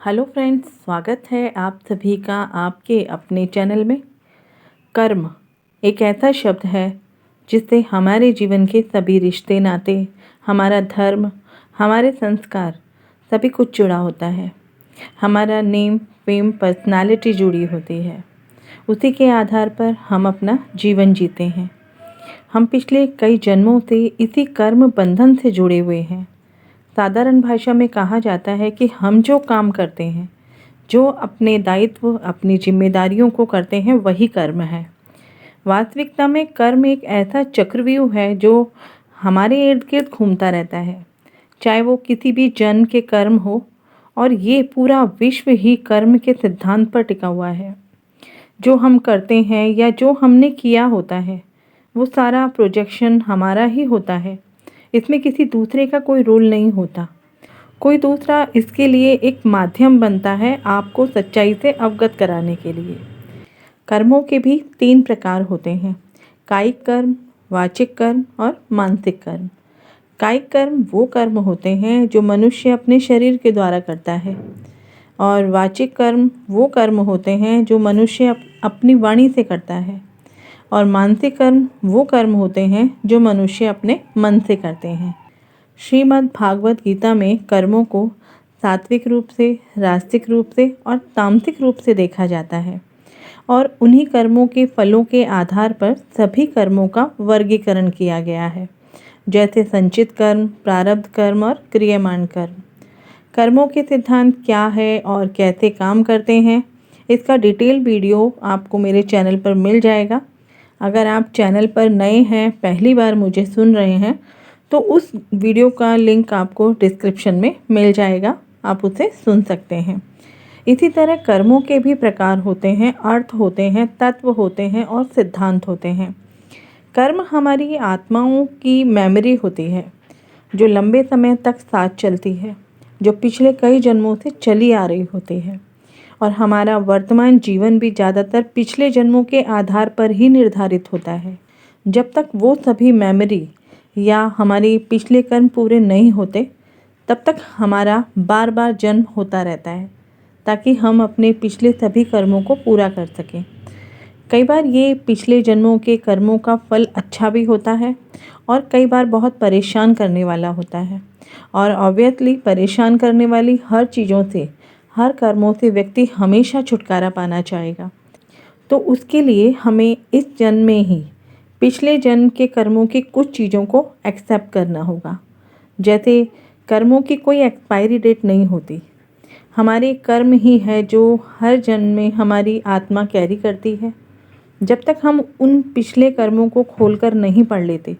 Hello friends, स्वागत है आप सभी का आपके अपने चैनल में। कर्म एक ऐसा शब्द है जिससे हमारे जीवन के सभी रिश्ते नाते, हमारा धर्म, हमारे संस्कार सभी कुछ जुड़ा होता है। हमारा नेम फेम पर्सनालिटी जुड़ी होती है। उसी के आधार पर हम अपना जीवन जीते हैं। हम पिछले कई जन्मों से इसी कर्म बंधन से जुड़े हुए हैं। साधारण भाषा में कहा जाता है कि हम जो काम करते हैं, जो अपने दायित्व, अपनी जिम्मेदारियों को करते हैं, वही कर्म है। वास्तविकता में कर्म एक ऐसा चक्रव्यूह है जो हमारे इर्द गिर्द घूमता रहता है, चाहे वो किसी भी जन्म के कर्म हो। और ये पूरा विश्व ही कर्म के सिद्धांत पर टिका हुआ है। जो हम करते हैं या जो हमने किया होता है, वो सारा प्रोजेक्शन हमारा ही होता है। इसमें किसी दूसरे का कोई रोल नहीं होता। कोई दूसरा इसके लिए एक माध्यम बनता है आपको सच्चाई से अवगत कराने के लिए। कर्मों के भी 3 प्रकार होते हैं: कायिक कर्म, वाचिक कर्म और मानसिक कर्म। कायिक कर्म वो कर्म होते हैं जो मनुष्य अपने शरीर के द्वारा करता है, और वाचिक कर्म वो कर्म होते हैं जो मनुष्य अपनी वाणी से करता है, और मानसिक कर्म वो कर्म होते हैं जो मनुष्य अपने मन से करते हैं। श्रीमद् भागवत गीता में कर्मों को सात्विक रूप से, राजसिक रूप से और तामसिक रूप से देखा जाता है, और उन्हीं कर्मों के फलों के आधार पर सभी कर्मों का वर्गीकरण किया गया है, जैसे संचित कर्म, प्रारब्ध कर्म और क्रियमाण कर्म। कर्मों के सिद्धांत क्या है और कैसे काम करते हैं, इसका डिटेल वीडियो आपको मेरे चैनल पर मिल जाएगा। अगर आप चैनल पर नए हैं, पहली बार मुझे सुन रहे हैं, तो उस वीडियो का लिंक आपको डिस्क्रिप्शन में मिल जाएगा, आप उसे सुन सकते हैं। इसी तरह कर्मों के भी प्रकार होते हैं, अर्थ होते हैं, तत्व होते हैं और सिद्धांत होते हैं। कर्म हमारी आत्माओं की मेमोरी होती है, जो लंबे समय तक साथ चलती है, जो पिछले कई जन्मों से चली आ रही होती है। और हमारा वर्तमान जीवन भी ज़्यादातर पिछले जन्मों के आधार पर ही निर्धारित होता है। जब तक वो सभी मेमोरी या हमारे पिछले कर्म पूरे नहीं होते, तब तक हमारा बार बार जन्म होता रहता है, ताकि हम अपने पिछले सभी कर्मों को पूरा कर सकें। कई बार ये पिछले जन्मों के कर्मों का फल अच्छा भी होता है, और कई बार बहुत परेशान करने वाला होता है। और ऑब्वियसली परेशान करने वाली हर चीज़ों से, हर कर्मों से व्यक्ति हमेशा छुटकारा पाना चाहेगा। तो उसके लिए हमें इस जन्म में ही पिछले जन्म के कर्मों की कुछ चीज़ों को एक्सेप्ट करना होगा। जैसे कर्मों की कोई एक्सपायरी डेट नहीं होती। हमारे कर्म ही है जो हर जन्म में हमारी आत्मा कैरी करती है। जब तक हम उन पिछले कर्मों को खोलकर नहीं पढ़ लेते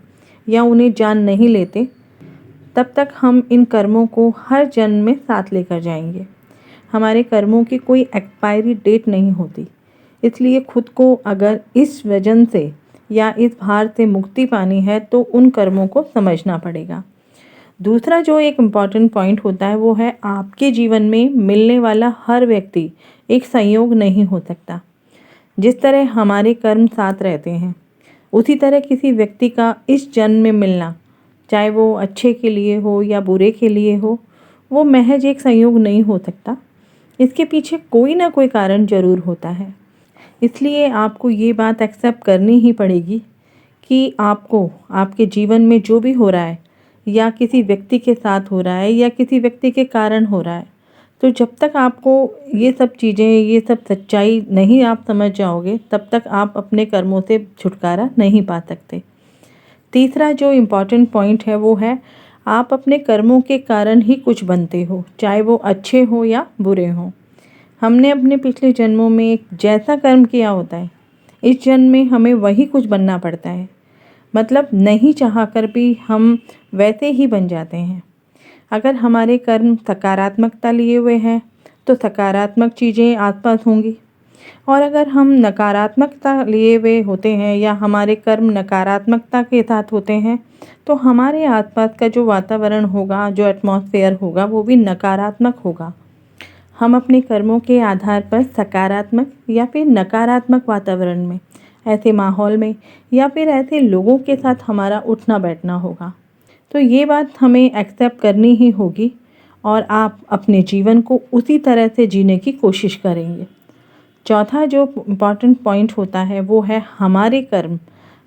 या उन्हें जान नहीं लेते, तब तक हम इन कर्मों को हर जन्म में साथ लेकर जाएंगे। हमारे कर्मों की कोई एक्सपायरी डेट नहीं होती। इसलिए खुद को अगर इस वजन से या इस भार से मुक्ति पानी है, तो उन कर्मों को समझना पड़ेगा। दूसरा जो एक इम्पॉर्टेंट पॉइंट होता है, वो है आपके जीवन में मिलने वाला हर व्यक्ति एक संयोग नहीं हो सकता। जिस तरह हमारे कर्म साथ रहते हैं, उसी तरह किसी व्यक्ति का इस जन्म में मिलना, चाहे वो अच्छे के लिए हो या बुरे के लिए हो, वो महज एक संयोग नहीं हो सकता। इसके पीछे कोई ना कोई कारण ज़रूर होता है। इसलिए आपको ये बात एक्सेप्ट करनी ही पड़ेगी कि आपको आपके जीवन में जो भी हो रहा है, या किसी व्यक्ति के साथ हो रहा है, या किसी व्यक्ति के कारण हो रहा है, तो जब तक आपको ये सब चीज़ें, ये सब सच्चाई नहीं आप समझ जाओगे, तब तक आप अपने कर्मों से छुटकारा नहीं पा सकते। तीसरा जो इम्पॉर्टेंट पॉइंट है, वो है आप अपने कर्मों के कारण ही कुछ बनते हो, चाहे वो अच्छे हो या बुरे हों। हमने अपने पिछले जन्मों में जैसा कर्म किया होता है, इस जन्म में हमें वही कुछ बनना पड़ता है। मतलब नहीं चाहकर भी हम वैसे ही बन जाते हैं। अगर हमारे कर्म सकारात्मकता लिए हुए हैं, तो सकारात्मक चीज़ें आसपास होंगी, और अगर हम नकारात्मकता लिए हुए होते हैं या हमारे कर्म नकारात्मकता के साथ होते हैं, तो हमारे आसपास का जो वातावरण होगा, जो एटमॉस्फेयर होगा, वो भी नकारात्मक होगा। हम अपने कर्मों के आधार पर सकारात्मक या फिर नकारात्मक वातावरण में, ऐसे माहौल में या फिर ऐसे लोगों के साथ हमारा उठना बैठना होगा। तो ये बात हमें एक्सेप्ट करनी ही होगी, और आप अपने जीवन को उसी तरह से जीने की कोशिश करेंगे। चौथा जो इम्पॉर्टेंट पॉइंट होता है वो है हमारे कर्म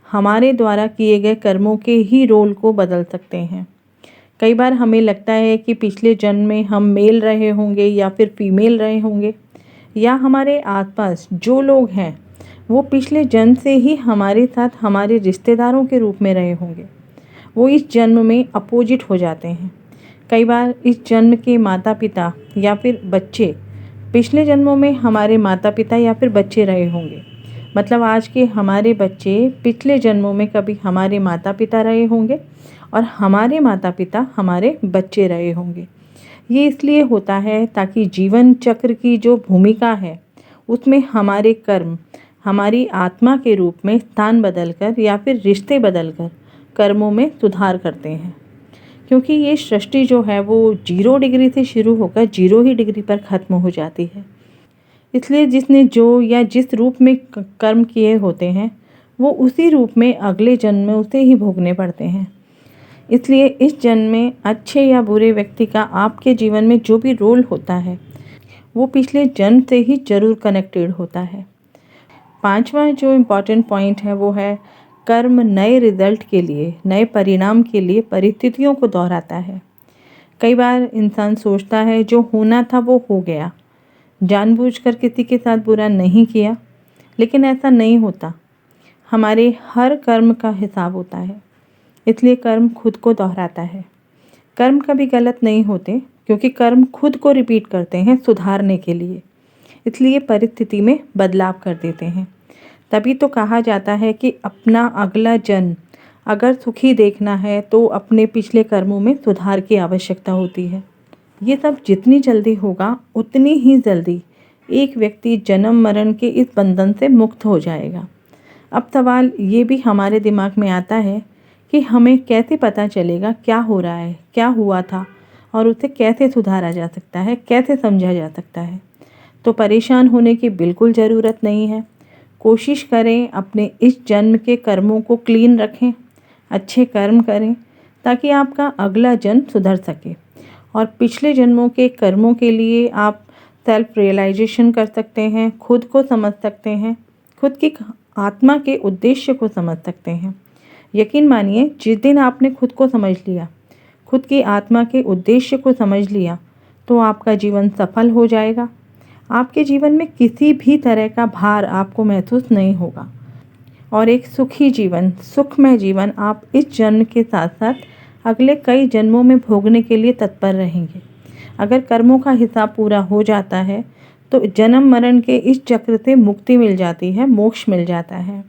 हमारे द्वारा किए गए कर्मों के ही रोल को बदल सकते हैं। कई बार हमें लगता है कि पिछले जन्म में हम मेल रहे होंगे या फिर फीमेल रहे होंगे, या हमारे आसपास जो लोग हैं वो पिछले जन्म से ही हमारे साथ हमारे रिश्तेदारों के रूप में रहे होंगे। वो इस जन्म में अपोजिट हो जाते हैं। कई बार इस जन्म के माता पिता या फिर बच्चे पिछले जन्मों में हमारे माता पिता या फिर बच्चे रहे होंगे। मतलब आज के हमारे बच्चे पिछले जन्मों में कभी हमारे माता पिता रहे होंगे और हमारे माता पिता हमारे बच्चे रहे होंगे। ये इसलिए होता है ताकि जीवन चक्र की जो भूमिका है उसमें हमारे कर्म हमारी आत्मा के रूप में स्थान बदलकर या फिर रिश्ते बदलकर कर्मों में सुधार करते हैं। क्योंकि ये सृष्टि जो है वो 0 डिग्री से शुरू होकर 0 ही डिग्री पर ख़त्म हो जाती है। इसलिए जिसने जो या जिस रूप में कर्म किए होते हैं वो उसी रूप में अगले जन्म में उसे ही भोगने पड़ते हैं। इसलिए इस जन्म में अच्छे या बुरे व्यक्ति का आपके जीवन में जो भी रोल होता है वो पिछले जन्म से ही जरूर कनेक्टेड होता है। पांचवा जो इम्पॉर्टेंट पॉइंट है वो है कर्म नए रिजल्ट के लिए नए परिणाम के लिए परिस्थितियों को दोहराता है। कई बार इंसान सोचता है जो होना था वो हो गया, जानबूझकर किसी के साथ बुरा नहीं किया, लेकिन ऐसा नहीं होता। हमारे हर कर्म का हिसाब होता है, इसलिए कर्म खुद को दोहराता है। कर्म कभी गलत नहीं होते क्योंकि कर्म खुद को रिपीट करते हैं सुधारने के लिए, इसलिए परिस्थिति में बदलाव कर देते हैं। तभी तो कहा जाता है कि अपना अगला जन्म अगर सुखी देखना है तो अपने पिछले कर्मों में सुधार की आवश्यकता होती है। ये सब जितनी जल्दी होगा उतनी ही जल्दी एक व्यक्ति जन्म मरण के इस बंधन से मुक्त हो जाएगा। अब सवाल ये भी हमारे दिमाग में आता है कि हमें कैसे पता चलेगा क्या हो रहा है, क्या हुआ था और उसे कैसे सुधारा जा सकता है, कैसे समझा जा सकता है। तो परेशान होने की बिल्कुल ज़रूरत नहीं है। कोशिश करें अपने इस जन्म के कर्मों को क्लीन रखें, अच्छे कर्म करें ताकि आपका अगला जन्म सुधर सके। और पिछले जन्मों के कर्मों के लिए आप सेल्फ रियलाइजेशन कर सकते हैं, खुद को समझ सकते हैं, खुद की आत्मा के उद्देश्य को समझ सकते हैं। यकीन मानिए जिस दिन आपने खुद को समझ लिया, खुद की आत्मा के उद्देश्य को समझ लिया, तो आपका जीवन सफल हो जाएगा। आपके जीवन में किसी भी तरह का भार आपको महसूस नहीं होगा और एक सुखी जीवन, सुखमय जीवन आप इस जन्म के साथ साथ अगले कई जन्मों में भोगने के लिए तत्पर रहेंगे। अगर कर्मों का हिसाब पूरा हो जाता है तो जन्म मरण के इस चक्र से मुक्ति मिल जाती है, मोक्ष मिल जाता है।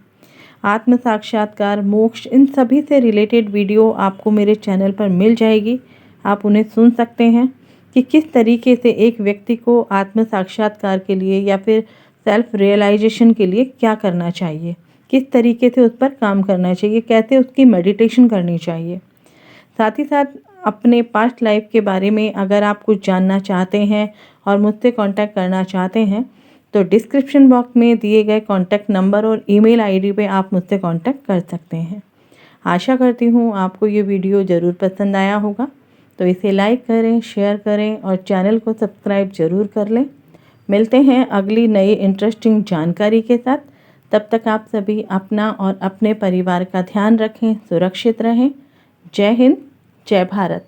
आत्म साक्षात्कार, मोक्ष, इन सभी से रिलेटेड वीडियो आपको मेरे चैनल पर मिल जाएगी। आप उन्हें सुन सकते हैं कि किस तरीके से एक व्यक्ति को आत्म साक्षात्कार के लिए या फिर सेल्फ रियलाइजेशन के लिए क्या करना चाहिए, किस तरीके से उस पर काम करना चाहिए, कैसे उसकी मेडिटेशन करनी चाहिए। साथ ही साथ अपने पास्ट लाइफ के बारे में अगर आप कुछ जानना चाहते हैं और मुझसे कांटेक्ट करना चाहते हैं तो डिस्क्रिप्शन बॉक्स में दिए गए कांटेक्ट नंबर और ईमेल आईडी पे आप मुझसे कांटेक्ट कर सकते हैं। आशा करती हूँ आपको ये वीडियो ज़रूर पसंद आया होगा, तो इसे लाइक करें, शेयर करें और चैनल को सब्सक्राइब ज़रूर कर लें। मिलते हैं अगली नई इंटरेस्टिंग जानकारी के साथ। तब तक आप सभी अपना और अपने परिवार का ध्यान रखें, सुरक्षित रहें। जय हिंद, जय भारत।